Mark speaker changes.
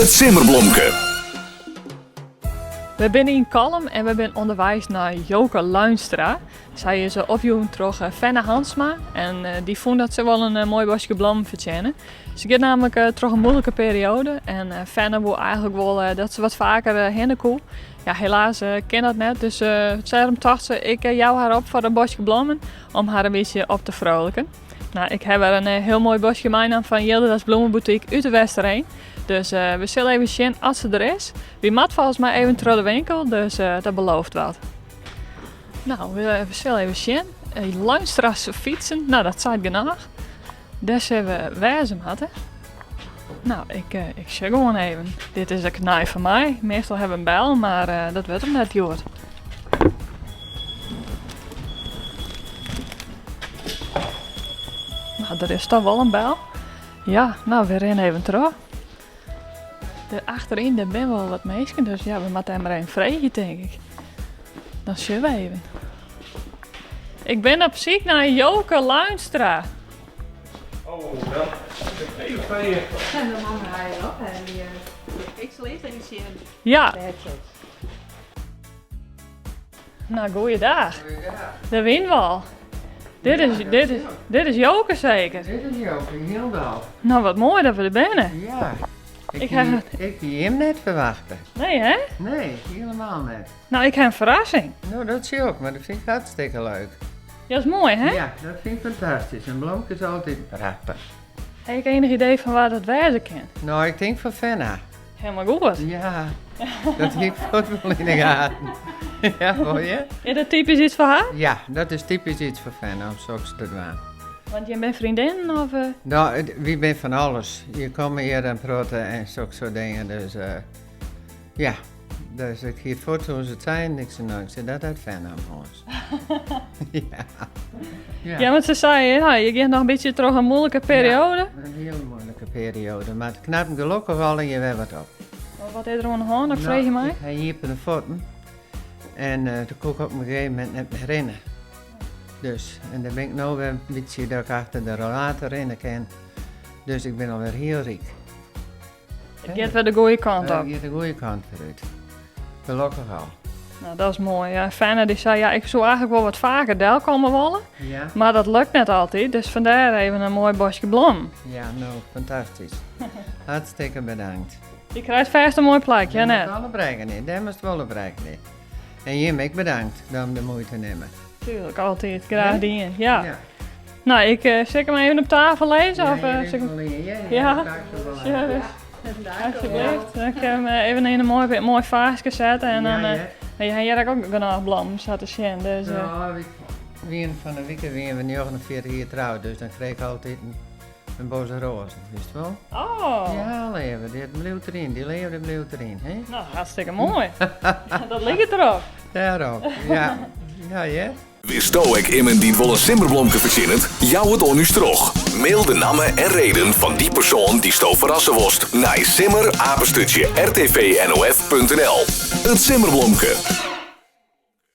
Speaker 1: Het Simmerblomke.
Speaker 2: We zijn in Kalm en we zijn onderwijs naar Joke Luinstra. Zij is opgevoed door Fenne Hansma en die vond dat ze wel een mooi bosje bloemen verdienen. Ze gaat namelijk terug een moeilijke periode en Fenne wil eigenlijk wel dat ze wat vaker heen kon. Ja, helaas ken dat net, dus daarom dacht ze, ik jou haar op voor een bosje bloemen om haar een beetje op te vrolijken. Nou, ik heb er een heel mooi bosje gemeennaam van Yildiz Bloemenboutique uit de Westerheen. Dus we zullen even zien als ze er is. Wie mat volgens mij even terug de winkel, dus dat belooft wat. Nou, we zullen even zien. Luinstra's fietsen, nou dat zijn genoeg. Dus hebben we wezen hadden. Nou, ik zeg gewoon even. Dit is een knij van mij. Meestal hebben we een bel, maar dat werd hem net gehoord. Nou, er is toch wel een bel. Ja, nou, we rennen even terug. Achterin daar ben wel wat mensen, dus ja, we moeten hem maar even vragen, denk ik. Dan zullen we even. Ik ben op zoek naar Joke Luinstra.
Speaker 3: Oh, wel. Even van je.
Speaker 4: En dan mag hij op en ik zal eerst even zien.
Speaker 2: Ja. Nou, goeiedag. De Winwal. Dit is Joke zeker.
Speaker 5: Dit is Joke, heel dag.
Speaker 2: Nou, wat mooi dat we er binnen.
Speaker 5: Ja,
Speaker 2: Ik
Speaker 5: ik
Speaker 2: heb
Speaker 5: die hem net verwachten.
Speaker 2: Nee, hè?
Speaker 5: Nee, helemaal net.
Speaker 2: Nou, ik heb een verrassing.
Speaker 5: Nou, dat zie ik ook, maar dat vind ik hartstikke leuk.
Speaker 2: Ja, dat is mooi, hè?
Speaker 5: Ja, dat vind ik fantastisch. Een blomke is altijd prachtig.
Speaker 2: Heb ik enig idee van waar dat wezen kan?
Speaker 5: Nou, ik denk van Fenna.
Speaker 2: Helemaal goed.
Speaker 5: Ja, dat heb ik goed wel in de gaten. Ja, hoor je?
Speaker 2: Is dat typisch iets voor haar?
Speaker 5: Ja, dat is typisch iets voor Fenna, om zo te doen.
Speaker 2: Want je bent vriendin of...
Speaker 5: Nou, wie bent van alles. Je komt hier en praten en zulke dingen, dus ja. Dus ik hier voor toen ze het zijn, ik zei dat uit Fenna jongens. Ja.
Speaker 2: Ja, want ze zei, nou, je gaat nog een beetje terug een moeilijke periode.
Speaker 5: Ja, een heel moeilijke periode, maar het knapt gelukkig wel en je weet wat op.
Speaker 2: Wat is er aan de hand? Dat vreeg je mij?
Speaker 5: Ik ga hier op de voeten en toen kon ik op een gegeven moment net meer rennen. Dus, en dan ben ik nu weer een beetje dat ik achter de rollator rennen kan. Dus ik ben alweer heel riek.
Speaker 2: Het gaat weer de goede kant op.
Speaker 5: Ik ga de goede kant vooruit. Gelukkig al.
Speaker 2: Nou, dat is mooi. Ja, Fenne die zei, ja, ik zou eigenlijk wel wat vaker deel komen willen.
Speaker 5: Ja?
Speaker 2: Maar dat lukt net altijd, dus vandaar even een mooi bosje bloem.
Speaker 5: Ja, nou, fantastisch. Hartstikke bedankt.
Speaker 2: Je krijgt vast een mooi plekje, ja, net?
Speaker 5: Dat moet alle bereiken niet, dat moet wel bereiken niet. En Jim, ik bedankt om de moeite te nemen.
Speaker 2: Tuurlijk, altijd. Graag dien. Ja.
Speaker 5: Ja.
Speaker 2: Nou, ik zet hem even op tafel lezen.
Speaker 5: Ja,
Speaker 2: Of,
Speaker 5: hier is
Speaker 2: zeg
Speaker 5: wel in.
Speaker 2: Ja.
Speaker 5: Ja,
Speaker 2: ja, dus, alsjeblieft. Dan kan ik hem even in een mooi vaasje zetten. En dan jij hebt ook genoeg bloemen, zo te zien. Dus,
Speaker 5: Ja, van de week weer we 49 jaar trouwd, dus dan kreeg ik altijd een boze roze, wist je wel?
Speaker 2: Oh,
Speaker 5: Ja, leven, die bleef erin, die leeuw die bleef erin, hè?
Speaker 2: nou hartstikke mooi. Dat ligt erop.
Speaker 5: Daarop, ja. Ja, ja.
Speaker 1: Wist ik iemand die wel een Simmerblomke verzinnen? Jou het on stroog. Mail de namen en reden van die persoon die sto verrassen worst naar simmer@rtvnof.nl. Het Simmerblomke.